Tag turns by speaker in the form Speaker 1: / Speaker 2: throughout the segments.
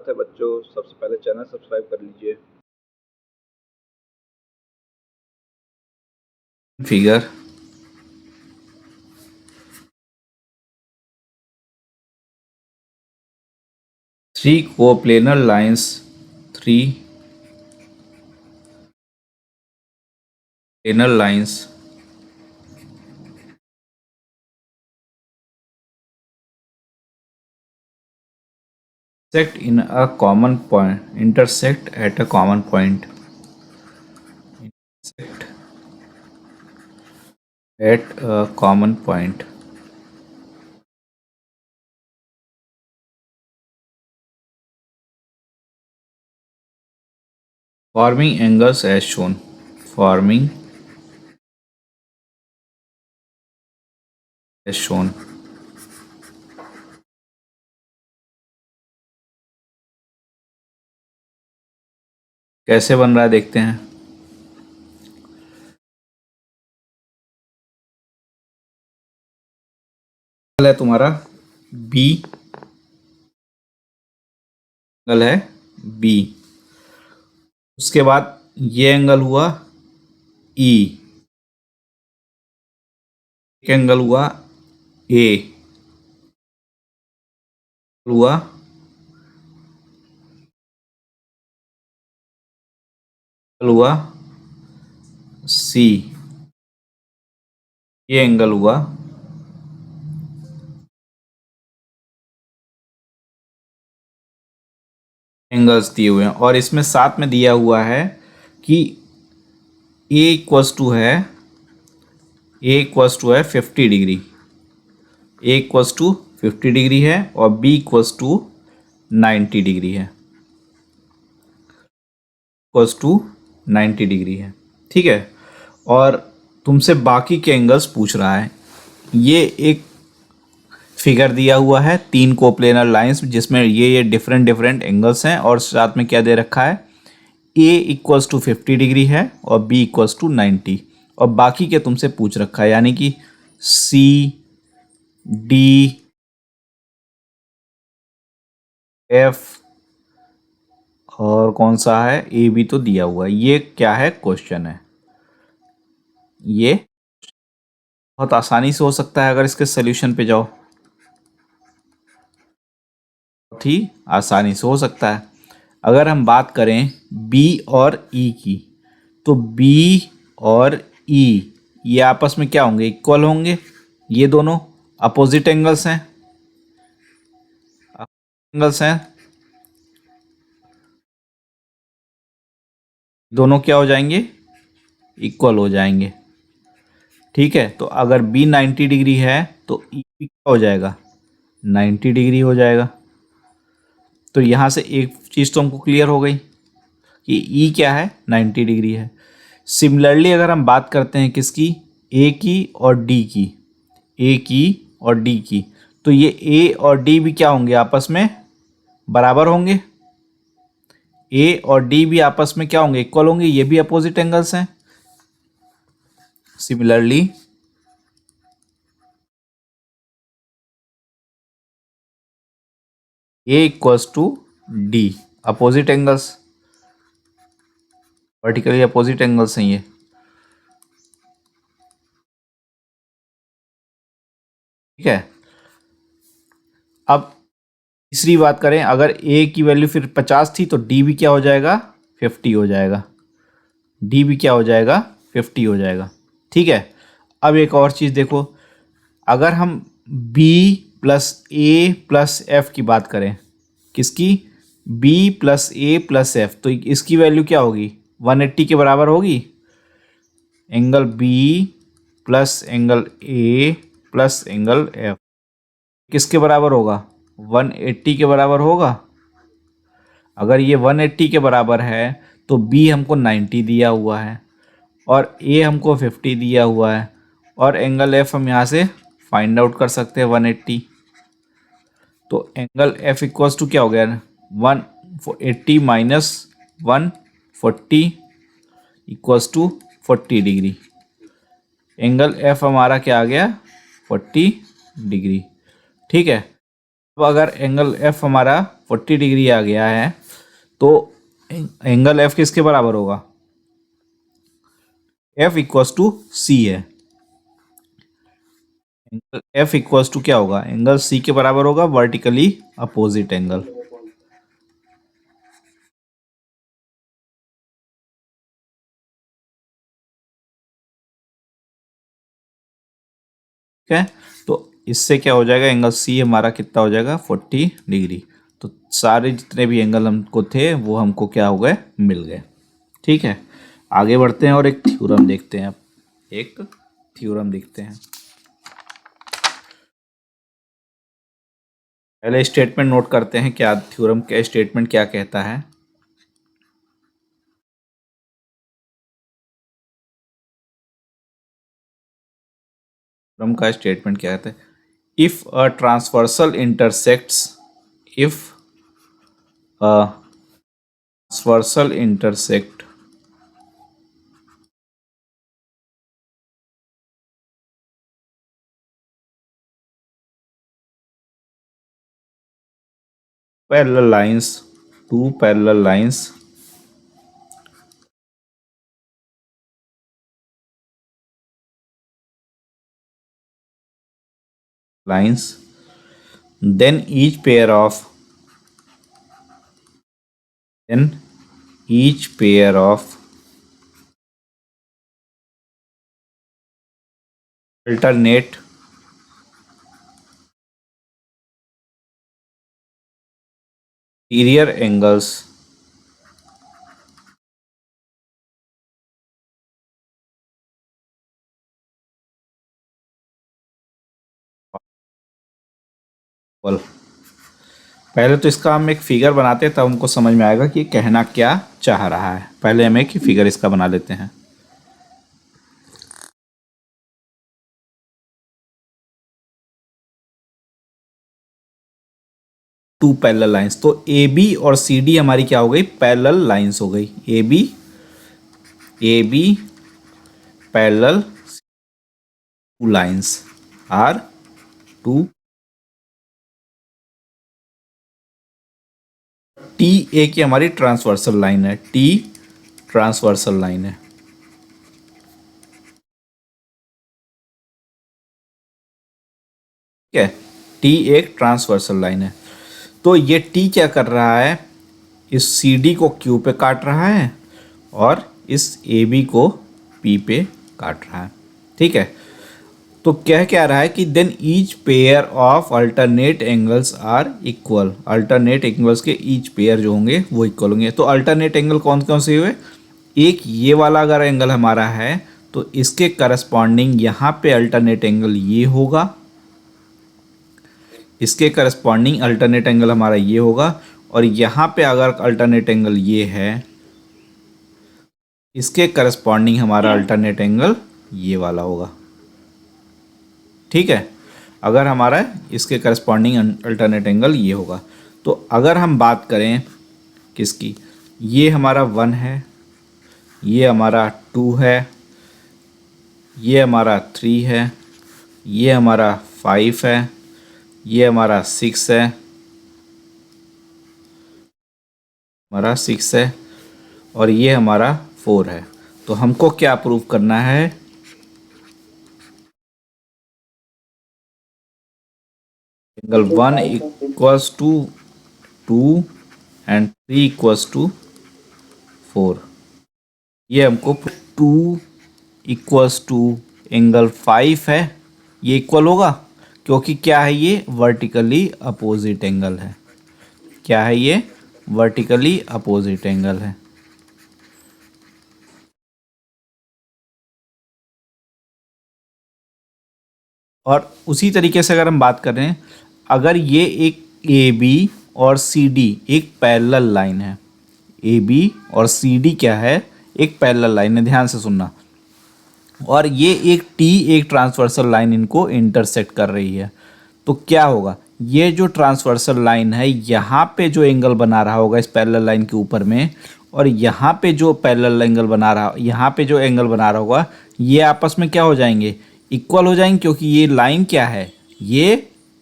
Speaker 1: है बच्चों। सबसे पहले चैनल सब्सक्राइब कर लीजिए।
Speaker 2: Figure three coplanar lines, three planar lines intersect in a common point, intersect at a common point, intersect at a common point, forming angles as shown, forming as shown. कैसे बन रहा है देखते हैं। Angle है तुम्हारा बी, एंगल है B, उसके बाद ये एंगल हुआ ई, एक एंगल हुआ ए, हुआ हुआ सी, ये एंगल हुआ एंगल्स दिए हुए हैं और इसमें साथ में दिया हुआ है कि ए इक्वस टू है, ए इक्वस टू है 50 degree, A equals to 50 degree है और बी इक्वस टू 90 डिग्री है, इक्वस टू 90 डिग्री है। ठीक है, और तुमसे बाकी के एंगल्स पूछ रहा है। ये एक फिगर दिया हुआ है, तीन कोप्लेनर लाइंस जिसमें ये डिफरेंट डिफरेंट एंगल्स हैं और साथ में क्या दे रखा है, ए इक्वल्स टू 50 डिग्री है और बी इक्वल्स टू 90 और बाकी के तुमसे पूछ रखा है, यानी कि सी, डी, एफ और कौन सा है, ए भी तो दिया हुआ है। ये क्या है, क्वेश्चन है। ये बहुत आसानी से हो सकता है अगर इसके सोल्यूशन पे जाओ, बहुत ही आसानी से हो सकता है। अगर हम बात करें बी और ई की, तो बी और ई ये आपस में क्या होंगे, इक्वल होंगे। ये दोनों अपोजिट एंगल्स हैं, एंगल्स हैं, दोनों क्या हो जाएंगे, इक्वल हो जाएंगे। ठीक है, तो अगर बी 90 डिग्री है तो ई भी क्या हो जाएगा, 90 डिग्री हो जाएगा। तो यहाँ से एक चीज़ तो हमको क्लियर हो गई कि ई क्या है, 90 डिग्री है। सिमिलरली अगर हम बात करते हैं किसकी, ए की और डी की, ए की और डी की, तो ये ए और डी भी क्या होंगे, आपस में बराबर होंगे। ए और डी भी आपस में क्या होंगे, इक्वल होंगे। ये भी अपोजिट एंगल्स हैं। Similarly A equals to D, opposite angles, vertically opposite angles हैं ये। ठीक है, अब तीसरी बात करें, अगर ए की वैल्यू फिर 50 थी तो डी भी क्या हो जाएगा, 50 हो जाएगा। डी भी क्या हो जाएगा, 50 हो जाएगा। ठीक है, अब एक और चीज़ देखो, अगर हम B plus A plus F की बात करें, किसकी, B plus A plus F, तो इसकी वैल्यू क्या होगी, 180 के बराबर होगी। Angle B plus angle A plus angle F किसके बराबर होगा, 180 के बराबर होगा। अगर ये 180 के बराबर है तो बी हमको 90 दिया हुआ है और ए हमको 50 दिया हुआ है और एंगल एफ हम यहाँ से फाइंड आउट कर सकते हैं 180। तो एंगल एफ इक्वल्स टू क्या हो गया, 180 minus 140 equals to 40 degree. Angle F हमारा क्या आ गया, 40 डिग्री। ठीक है, अब अगर एंगल एफ हमारा 40 डिग्री आ गया है, तो एंगल एफ किसके बराबर होगा? एफ इक्वल्स टू सी है। एंगल एफ इक्वल्स टू क्या होगा? एंगल सी के बराबर होगा, वर्टिकली अपोजिट एंगल। ठीक है, तो इससे क्या हो जाएगा? एंगल सी हमारा कितना हो जाएगा? 40 डिग्री। तो सारे जितने भी एंगल हमको थे वो हमको क्या हो गए? मिल गए। ठीक है, आगे बढ़ते हैं और एक थ्योरम देखते हैं। अब एक थ्योरम देखते हैं। पहले स्टेटमेंट नोट करते हैं, क्या थ्योरम का स्टेटमेंट क्या कहता है। थ्योरम का स्टेटमेंट क्या कहता है? If a transversal intersects if a transversal intersect parallel lines, two parallel lines then each pair of alternate interior angles equal। पहले तो इसका हम एक फिगर बनाते हैं, तब हमको समझ में आएगा कि कहना क्या चाह रहा है। पहले हम एक फिगर इसका बना लेते हैं। टू पैरेलल लाइंस, तो ए बी और सी डी हमारी क्या हो गई? पैरेलल लाइंस हो गई। A B parallel, two lines are two. T A की हमारी ट्रांसवर्सल लाइन है, टी ट्रांसवर्सल लाइन है। ठीक है, टी एक ट्रांसवर्सल लाइन है। तो ये टी क्या कर रहा है? इस सी डी को क्यू पे काट रहा है और इस ए बी को पी पे काट रहा है। ठीक है, तो क्या रहा है कि then each pair of alternate angles are equal. Alternate angles के ईच पेयर जो होंगे वो इक्वल होंगे। तो अल्टरनेट एंगल कौन कौन से हुए? एक ये वाला अगर एंगल हमारा है तो इसके करस्पॉन्डिंग यहाँ पे अल्टरनेट एंगल ये होगा, इसके करस्पॉन्डिंग अल्टरनेट एंगल हमारा ये होगा, और यहाँ पे अगर अल्टरनेट एंगल ये है, इसके करस्पॉन्डिंग हमारा अल्टरनेट एंगल ये वाला होगा। ठीक है, अगर हमारा इसके करस्पॉन्डिंग अल्टरनेट एंगल ये होगा। तो अगर हम बात करें किसकी, ये हमारा 1 है, ये हमारा 2 है, ये हमारा 3 है, ये हमारा 5 है, ये हमारा 6 है, हमारा 6 है, और ये हमारा 4 है। तो हमको क्या प्रूव करना है? Angle 1 equals to 2 and 3 equals to 4। ये हमको 2 इक्वल्स टू एंगल 5 है, ये इक्वल होगा, क्योंकि क्या है? ये वर्टिकली अपोजिट एंगल है। क्या है ये? वर्टिकली अपोजिट एंगल है। और उसी तरीके से अगर हम बात कर रहे हैं, अगर ये एक ए बी और सी डी एक पैरेलल लाइन है, ए बी और सी डी क्या है? एक पैरेलल लाइन है, ध्यान से सुनना, और ये एक टी एक ट्रांसवर्सल लाइन इनको इंटरसेक्ट कर रही है, तो क्या होगा? ये जो ट्रांसवर्सल लाइन है यहाँ पे जो एंगल बना रहा होगा इस पैरेलल लाइन के ऊपर में, और यहाँ पे जो पैरेलल एंगल बना रहा, यहाँ पे जो एंगल बना रहा होगा, ये आपस में क्या हो जाएंगे? इक्वल हो जाएंगे, क्योंकि ये लाइन क्या है? ये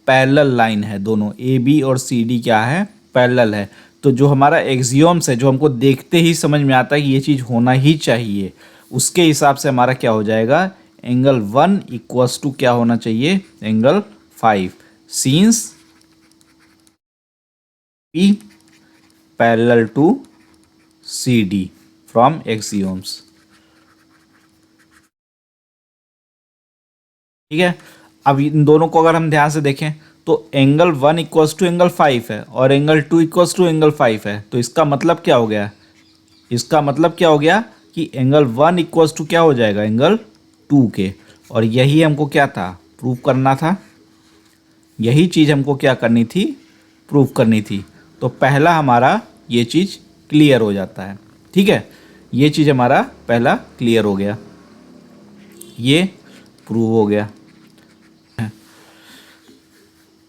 Speaker 2: पैरेलल लाइन है। दोनों ए बी और सी डी क्या है? पैरेलल है। तो जो हमारा एक्सियोम्स है, जो हमको देखते ही समझ में आता है कि ये चीज़ होना ही चाहिए, उसके हिसाब से हमारा क्या हो जाएगा, एंगल 1 इक्वल्स टू क्या होना चाहिए, angle 5, since P parallel to C D from axioms. ठीक है। अब इन दोनों को अगर हम ध्यान से देखें तो एंगल 1 इक्वल्स टू एंगल 5 है और एंगल 2 इक्वल्स टू एंगल 5 है। तो इसका मतलब क्या हो गया, इसका मतलब क्या हो गया कि एंगल 1 इक्वल्स टू क्या हो जाएगा, एंगल 2 के। और यही हमको क्या था, प्रूव करना था। यही चीज़ हमको क्या करनी थी, प्रूव करनी थी। तो पहला हमारा ये चीज़ क्लियर हो जाता है। ठीक है, ये चीज़ हमारा पहला क्लियर हो गया, ये प्रूव हो गया।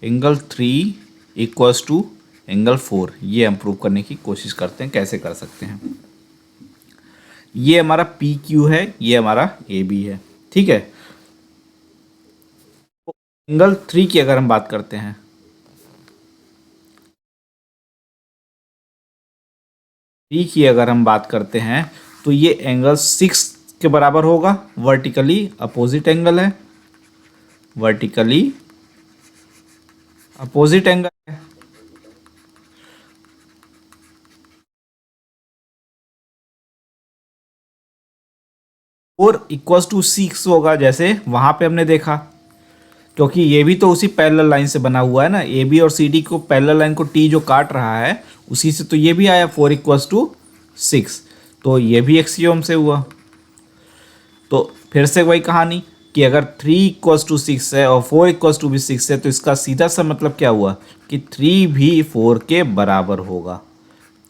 Speaker 2: एंगल 3 इक्वल्स टू एंगल 4, ये हम प्रूव करने की कोशिश करते हैं, कैसे कर सकते हैं। ये हमारा पी क्यू है, ये हमारा ए बी है। ठीक है, एंगल 3 की अगर हम बात करते हैं, 3 की अगर हम बात करते हैं तो ये एंगल 6 के बराबर होगा। वर्टिकली अपोजिट एंगल है, वर्टिकली अपोजिट एंगल है। और इक्वल्स टू 6 होगा, जैसे वहां पे हमने देखा, क्योंकि ये भी तो उसी पैरेलल लाइन से बना हुआ है ना, ए बी और सी डी को पैरेलल लाइन को टी जो काट रहा है उसी से तो ये भी आया 4 इक्वल्स टू 6। तो ये भी एक्सियोम से हुआ। तो फिर से वही कहानी कि अगर 3 इक्वल्स टू 6 है और 4 इक्वल्स टू भी 6 है, तो इसका सीधा सा मतलब क्या हुआ कि 3 भी 4 के बराबर होगा,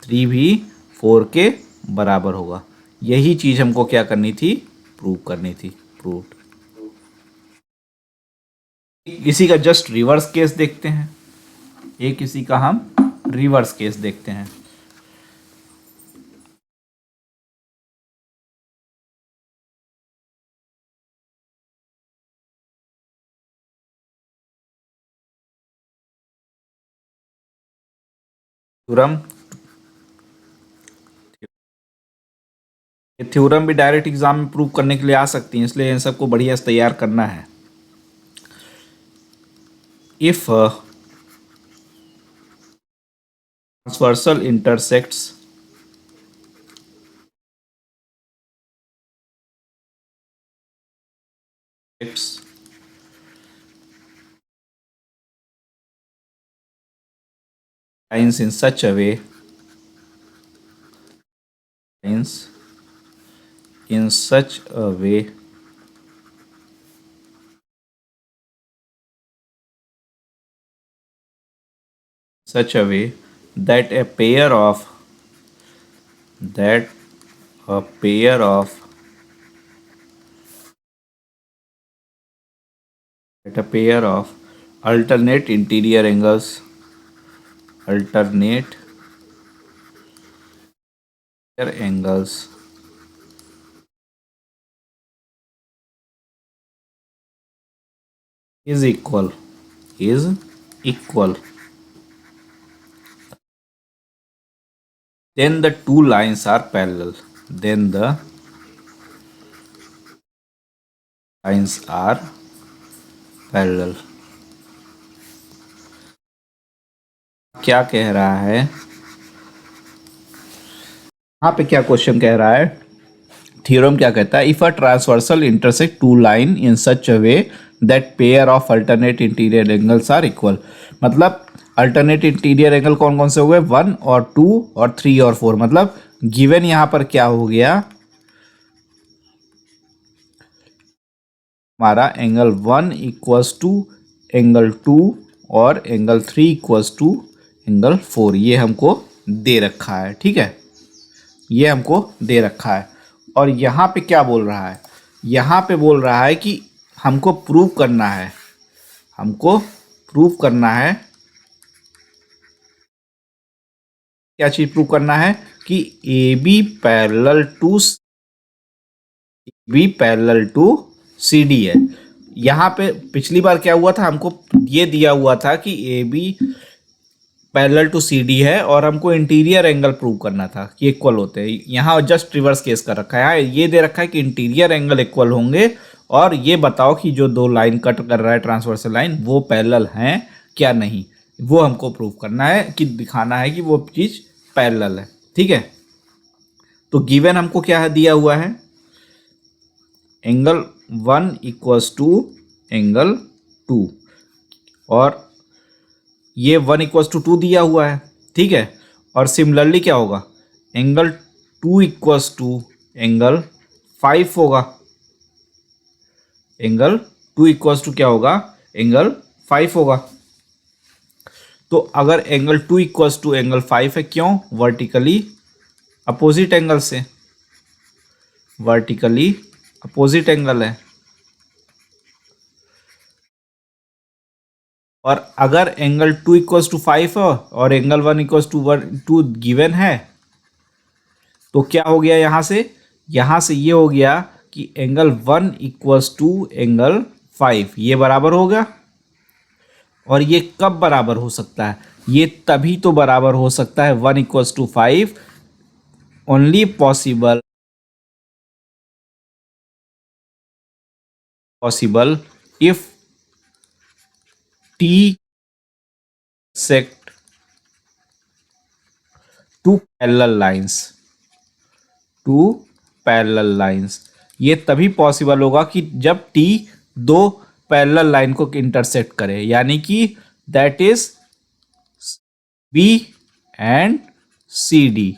Speaker 2: 3 भी 4 के बराबर होगा। यही चीज़ हमको क्या करनी थी, प्रूव करनी थी, प्रूव। इसी का जस्ट रिवर्स केस देखते हैं, एक इसी का हम रिवर्स केस देखते हैं। थ्योरम, ये थ्योरम भी डायरेक्ट एग्जाम में प्रूव करने के लिए आ सकती हैं, इसलिए इन सबको बढ़िया से तैयार करना है। If transversal intersects lines in such a way, lines in such a way such a way that a pair of that a pair of that a pair of alternate interior angles alternate angles is equal then the two lines are parallel, then the lines are parallel। क्या कह रहा है यहाँ पे, क्या question कह रहा है, थ्योरम क्या कहता है, if a transversal intersect two line in such a way that pair of alternate interior angles are equal. मतलब अल्टरनेट इंटीरियर एंगल कौन कौन से हो गए, 1 और 2 और 3 और 4। मतलब गिवन यहां पर क्या हो गया, हमारा एंगल 1 इक्वल्स टू एंगल 2 और एंगल 3 इक्वल्स टू एंगल 4, ये हमको दे रखा है। ठीक है, ये हमको दे रखा है। और यहाँ पे क्या बोल रहा है, यहाँ पे बोल रहा है कि हमको प्रूव करना है, हमको प्रूव करना है, क्या चीज प्रूव करना है कि A B parallel to C D है। यहाँ पे पिछली बार क्या हुआ था, हमको ये दिया हुआ था कि A B parallel to C D है और हमको इंटीरियर एंगल प्रूव करना था कि इक्वल होते हैं। यहाँ जस्ट रिवर्स केस कर रखा है, यहाँ ये दे रखा है कि इंटीरियर एंगल इक्वल होंगे और ये बताओ कि जो दो लाइन कट कर रहा है ट्रांसवर्सल लाइन वो पैरेलल हैं क्या नहीं, वो हमको प्रूव करना है कि दिखाना है कि वो चीज़ पैरेलल है। ठीक है, तो गिवन हमको क्या है दिया हुआ है, एंगल 1 इक्वल्स टू एंगल 2 और ये 1 इक्वल्स टू 2 दिया हुआ है। ठीक है, और सिमिलरली क्या होगा, एंगल 2 इक्वल्स टू एंगल 5 होगा। एंगल 2 इक्वल्स टू क्या होगा, एंगल 5 होगा। तो अगर एंगल 2 इक्वल्स टू एंगल 5 है, क्यों, वर्टिकली अपोजिट एंगल से, वर्टिकली अपोजिट एंगल है। और अगर एंगल 2 इक्वल्स टू 5 है और एंगल 1 इक्वल्स टू गिवन है, तो क्या हो गया यहाँ से ये हो गया कि एंगल 1 इक्वल्स टू एंगल 5 ये बराबर होगा। और ये कब बराबर हो सकता है, ये तभी तो बराबर हो सकता है 1 equals to 5, only possible if T sect two parallel lines, ये तभी पॉसिबल होगा कि जब टी दो पैरेलल लाइन को इंटरसेक्ट करे, यानी कि that is B and C D.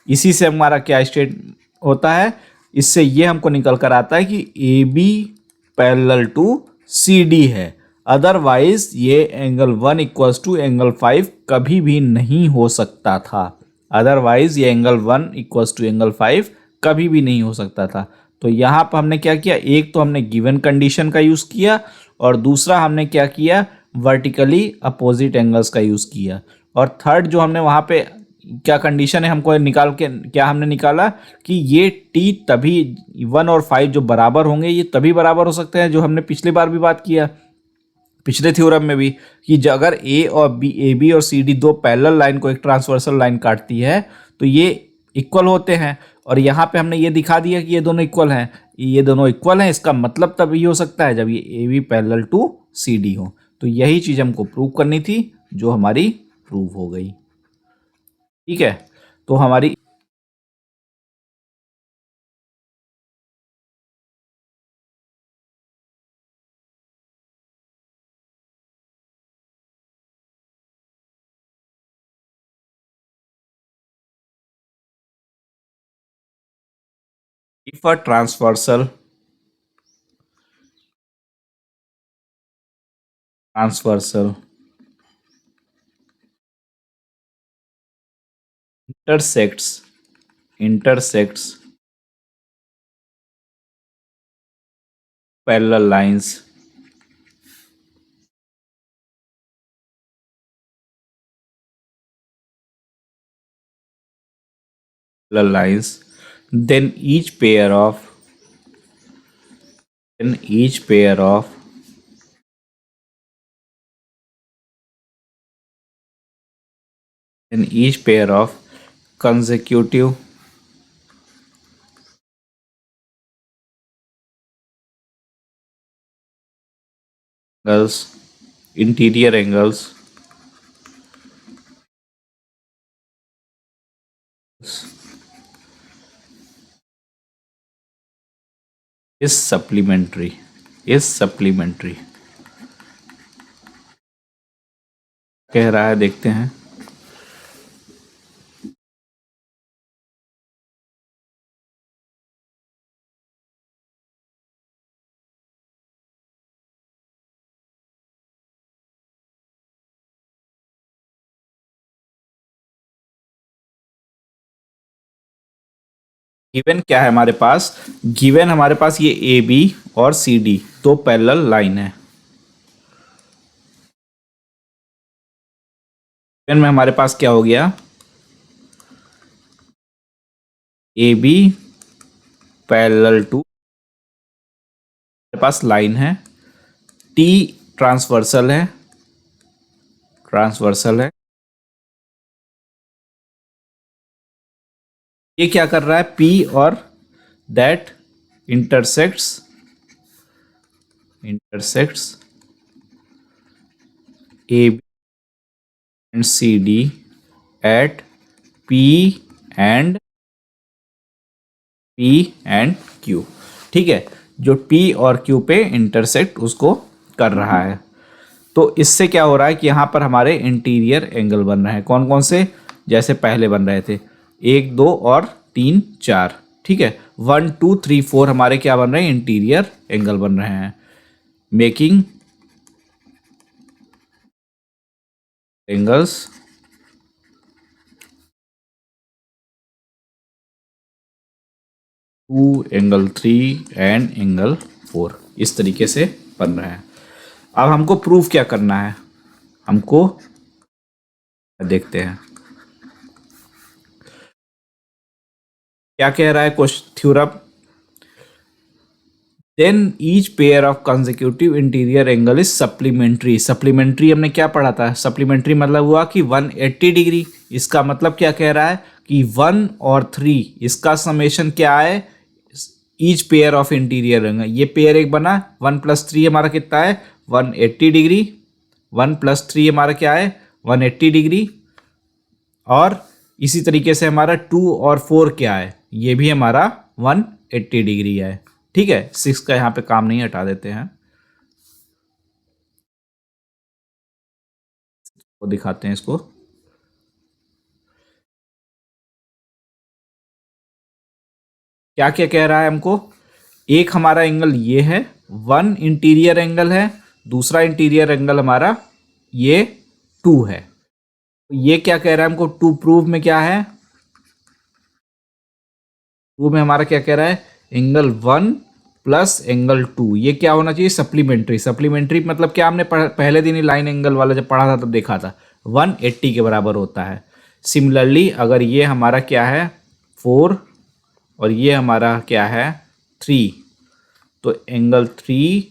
Speaker 2: इसी से हमारा क्या स्टेट होता है, इससे ये हमको निकल कर आता है कि A B parallel to C D है। अदरवाइज ये एंगल 1 इक्वल्स टू एंगल 5 कभी भी नहीं हो सकता था। अदरवाइज ये एंगल 1 इक्वल्स टू एंगल 5 कभी भी नहीं हो सकता था। तो यहाँ पर हमने क्या किया, एक तो हमने गिवन कंडीशन का यूज़ किया और दूसरा हमने क्या किया, वर्टिकली अपोजिट एंगल्स का यूज़ किया। और थर्ड जो हमने वहाँ पे क्या कंडीशन है हमको निकाल के क्या हमने निकाला कि ये टी तभी 1 और 5 जो बराबर होंगे ये तभी बराबर हो सकते हैं, जो हमने पिछली बार भी बात किया पिछले थ्योरम में भी, कि अगर ए बी और सी डी दो पैरेलल लाइन को एक ट्रांसवर्सल लाइन काटती है तो ये इक्वल होते हैं। और यहाँ पे हमने ये दिखा दिया कि ये दोनों इक्वल हैं, ये दोनों इक्वल हैं, इसका मतलब तब ये हो सकता है जब ये A B parallel to C D हो। तो यही चीज़ हमको प्रूव करनी थी जो हमारी प्रूव हो गई। ठीक है, तो हमारी if a transversal intersects parallel lines, then each pair of consecutive angles, interior angles is supplementary कह रहा है, देखते हैं। गिवन क्या है हमारे पास, गिवन हमारे पास ये ए बी और सी डी दो पैरेलल लाइन है। गिवन में हमारे पास क्या हो गया, ए बी पैरेलल टू, हमारे पास लाइन है, टी ट्रांसवर्सल है ये क्या कर रहा है, पी और that intersects A B and C D at P and Q. ठीक है, जो पी और क्यू पे इंटरसेक्ट उसको कर रहा है। तो इससे क्या हो रहा है कि यहाँ पर हमारे इंटीरियर एंगल बन रहे हैं। कौन कौन से, जैसे पहले बन रहे थे 1 2 और 3 4। ठीक है, 1 2 3 4 हमारे क्या बन रहे हैं, इंटीरियर एंगल बन रहे हैं। Making angles to angle 3 and angle 4, इस तरीके से बन रहे हैं। अब हमको प्रूफ क्या करना है, हमको देखते हैं क्या कह रहा है question theorem. Then each pair of consecutive interior angle is supplementary. Supplementary हमने क्या पढ़ा था, सप्लीमेंट्री मतलब हुआ कि 180 डिग्री। इसका मतलब क्या कह रहा है कि 1 और 3 इसका समेशन क्या है, each pair of interior angle. ये पेयर एक बना, 1 + 3 हमारा कितना है 180 डिग्री, 1 + 3 हमारा क्या है 180 डिग्री। और इसी तरीके से हमारा 2 और 4 क्या है, ये भी हमारा 180 डिग्री है। ठीक है, 6 का यहाँ पे काम नहीं, हटा देते हैं, वो दिखाते हैं इसको। क्या क्या कह रहा है हमको, एक हमारा एंगल ये है, 1 इंटीरियर एंगल है, दूसरा इंटीरियर एंगल हमारा ये 2 है। ये क्या कह रहा है हमको, 2 प्रूव में क्या है, 2 में हमारा क्या कह रहा है, एंगल 1 प्लस एंगल 2, ये क्या होना चाहिए सप्लीमेंट्री। सप्लीमेंट्री मतलब क्या, हमने पहले दिन ही लाइन एंगल वाला जब पढ़ा था तब देखा था 180 के बराबर होता है। सिमिलरली अगर ये हमारा क्या है 4 और ये हमारा क्या है 3, तो एंगल 3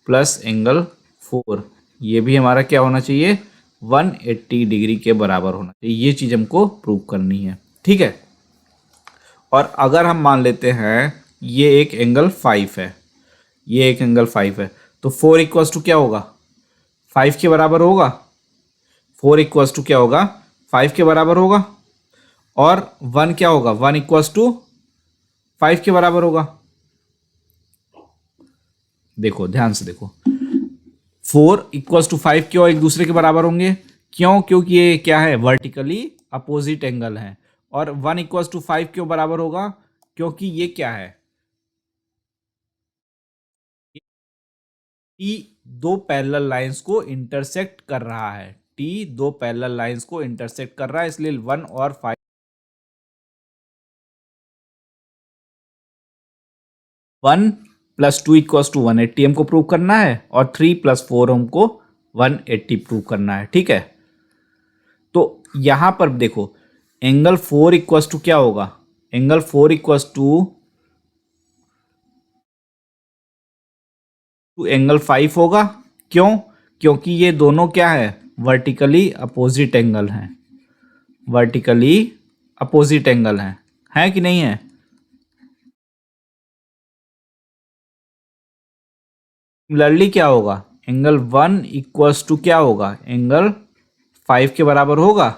Speaker 2: प्लस एंगल 4 ये भी हमारा क्या होना चाहिए 180 डिग्री के बराबर होना चाहिए। ये चीज़ हमको प्रूव करनी है। ठीक है, और अगर हम मान लेते हैं ये एक एंगल 5 है, ये एक एंगल 5 है, तो 4 इक्वल्स टू क्या होगा 5 के बराबर होगा, 4 इक्वल्स टू क्या होगा 5 के बराबर होगा। और 1 क्या होगा 1 इक्वल्स टू 5 के बराबर होगा। देखो ध्यान से देखो, 4 इक्वल्स टू 5 क्यों एक दूसरे के बराबर होंगे, क्यों, क्योंकि ये क्या है वर्टिकली अपोजिट एंगल है। और 1 इक्वल्स टू 5 क्यों बराबर होगा, क्योंकि ये क्या है टी दो पैरेलल लाइंस को इंटरसेक्ट कर रहा है, टी दो पैरेलल लाइंस को इंटरसेक्ट कर रहा है, इसलिए 1 और 5 1 + 2 इक्वल्स टू 180 हमको प्रूव करना है, और 3 + 4 हमको 180 प्रूव करना है। ठीक है, तो यहां पर देखो एंगल 4 इक्वल्स टू क्या होगा, एंगल 4 इक्वल्स टू एंगल 5 होगा। क्यों, क्योंकि ये दोनों क्या है वर्टिकली अपोजिट एंगल हैं, वर्टिकली अपोजिट एंगल है कि नहीं है। सिमिलरली क्या होगा एंगल 1 इक्वल्स टू क्या होगा एंगल 5 के बराबर होगा।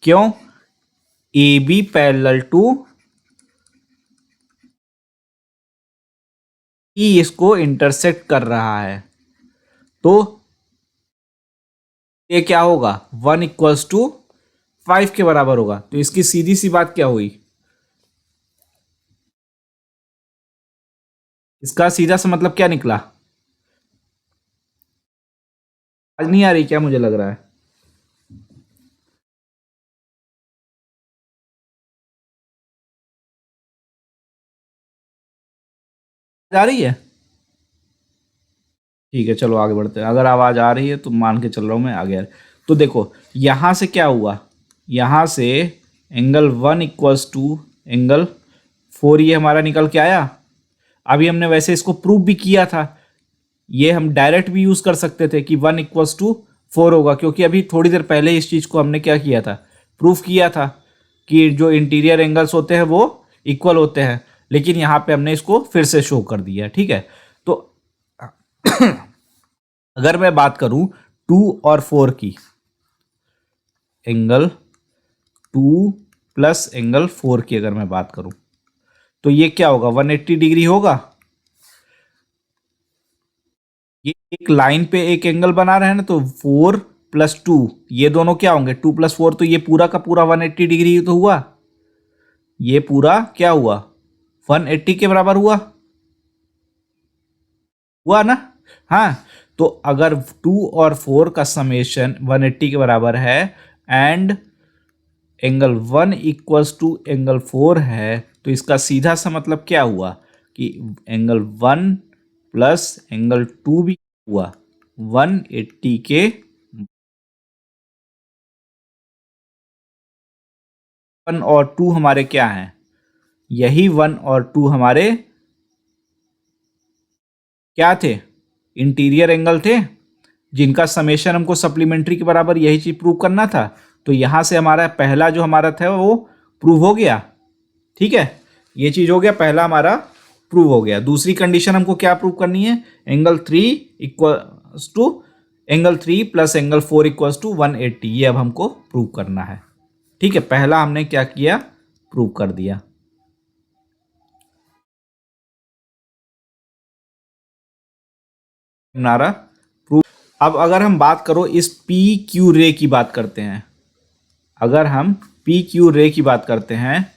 Speaker 2: क्यों, ए बी पैरेलल टू ई इसको इंटरसेक्ट कर रहा है, तो ये क्या होगा 1 इक्वल्स टू 5 के बराबर होगा। तो इसकी सीधी सी बात क्या हुई, इसका सीधा सा मतलब क्या निकला, आज नहीं आ रही क्या, मुझे लग रहा है आ रही है। ठीक है चलो आगे बढ़ते हैं, अगर आवाज़ आ रही है तो मान के चल रहा हूँ मैं आगे। तो देखो यहाँ से क्या हुआ, यहाँ से एंगल 1 इक्वल्स टू एंगल 4 ये हमारा निकल के आया। अभी हमने वैसे इसको प्रूव भी किया था, ये हम डायरेक्ट भी यूज़ कर सकते थे कि 1 इक्वल्स टू 4 होगा, क्योंकि अभी थोड़ी देर पहले इस चीज़ को हमने क्या किया था प्रूफ किया था कि जो इंटीरियर एंगल्स होते हैं वो इक्वल होते हैं, लेकिन यहाँ पे हमने इसको फिर से शो कर दिया, ठीक है। तो अगर मैं बात करूं 2 और 4 की, एंगल 2 प्लस एंगल 4 की अगर मैं बात करूं तो ये क्या होगा, 180 डिग्री होगा। ये एक लाइन पे एक एंगल बना रहे हैं ना, तो 4 + 2 ये दोनों क्या होंगे, 2 + 4, तो ये पूरा का पूरा 180 डिग्री तो हुआ। ये पूरा क्या हुआ, 180 के बराबर हुआ ना। हाँ, तो अगर 2 और 4 का समेशन 180 के बराबर है एंड एंगल 1 = एंगल 4 है, तो इसका सीधा सा मतलब क्या हुआ कि एंगल 1 प्लस एंगल 2 भी हुआ 180 के। 1 और 2 हमारे क्या हैं, यही 1 और 2 हमारे क्या थे, इंटीरियर एंगल थे, जिनका समेशन हमको सप्लीमेंट्री के बराबर यही चीज प्रूव करना था। तो यहां से हमारा पहला जो हमारा था वो प्रूव हो गया, ठीक है। ये चीज हो गया, पहला हमारा प्रूव हो गया। दूसरी कंडीशन हमको क्या प्रूव करनी है, एंगल 3 प्लस एंगल 4 = 180, ये अब हमको प्रूव करना है, ठीक है। पहला हमने क्या किया, प्रूव कर दिया। हमारा प्रूफ। अब अगर हम बात करो इस पी क्यू रे की बात करते हैं, अगर हम पी क्यू रे की बात करते हैं,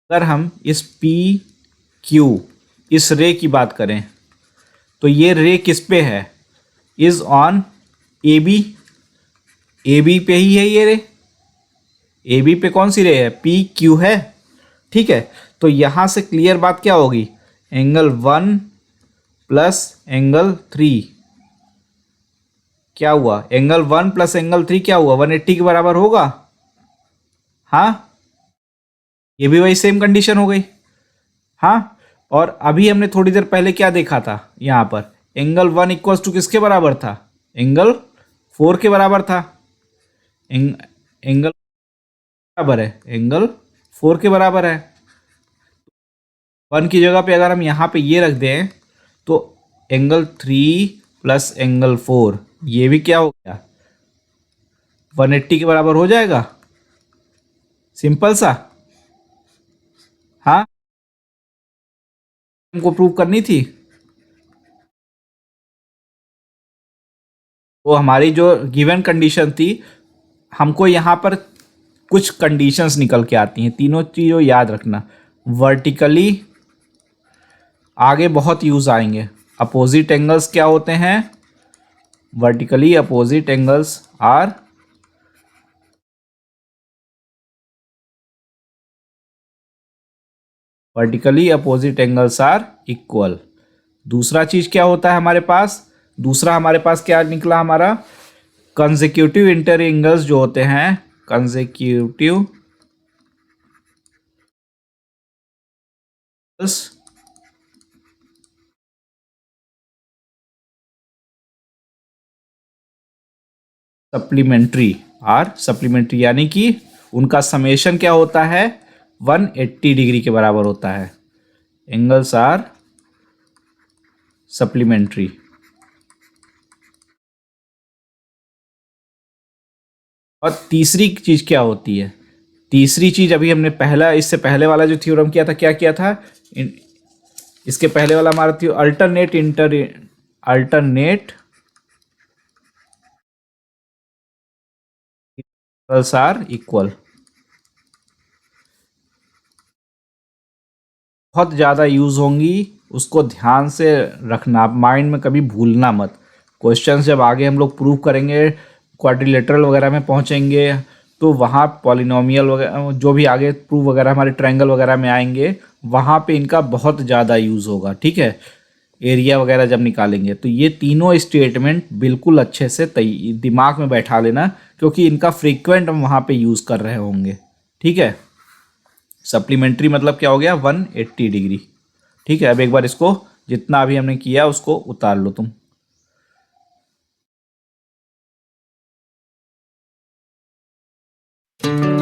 Speaker 2: अगर हम इस पी क्यू इस रे की बात करें तो ये रे किस पे है, is on A B, A B पे ही है ये रे। ए बी पे कौन सी रे है, पी क्यू है, ठीक है। तो यहां से क्लियर बात क्या होगी, एंगल 1 प्लस एंगल 3 क्या हुआ, एंगल 1 प्लस एंगल 3 क्या हुआ, 180 के बराबर होगा। हाँ, ये भी वही सेम कंडीशन हो गई। हाँ, और अभी हमने थोड़ी देर पहले क्या देखा था, यहां पर एंगल 1 = किसके बराबर था, एंगल 4 के बराबर था। एंगल बराबर है, एंगल 4 के बराबर है। 1 की जगह पे अगर हम यहाँ पे ये रख दें तो एंगल 3 प्लस एंगल 4 ये भी क्या हो गया, 180 के बराबर हो जाएगा, सिंपल सा। हाँ, हमको प्रूव करनी थी, वो हमारी जो गिवन कंडीशन थी, हमको यहाँ पर कुछ कंडीशंस निकल के आती हैं, तीनों चीज़ों याद रखना। वर्टिकली आगे बहुत यूज आएंगे, अपोजिट एंगल्स क्या होते हैं, vertically opposite angles are equal. दूसरा चीज क्या होता है हमारे पास, दूसरा हमारे पास क्या निकला हमारा, कंसेक्यूटिव इंटर एंगल्स जो होते हैं, कंसेक्यूटिव सप्लीमेंट्री यानी कि उनका समेशन क्या होता है, 180 डिग्री के बराबर होता है, एंगल्स आर सप्लीमेंट्री। और तीसरी चीज क्या होती है, तीसरी चीज अभी हमने पहला, इससे पहले वाला जो थ्योरम किया था क्या किया था, इसके पहले वाला हमारा थी अल्टरनेट एंगल्स आर इक्वल। बहुत ज़्यादा यूज़ होंगी, उसको ध्यान से रखना, माइंड में कभी भूलना मत। क्वेश्चन जब आगे हम लोग प्रूव करेंगे, क्वाड्रिलेटरल वगैरह में पहुंचेंगे तो वहाँ पॉलिनोमियल वगैरह जो भी आगे प्रूव वगैरह हमारे ट्रायंगल वगैरह में आएंगे, वहाँ पे इनका बहुत ज़्यादा यूज़ होगा, ठीक है। एरिया वगैरह जब निकालेंगे तो ये तीनों स्टेटमेंट बिल्कुल अच्छे से दिमाग में बैठा लेना, क्योंकि इनका फ्रीक्वेंट हम वहाँ पे यूज़ कर रहे होंगे, ठीक है। सप्लीमेंट्री मतलब क्या हो गया, 180 डिग्री, ठीक है। अब एक बार इसको जितना अभी हमने किया उसको उतार लो तुम। है।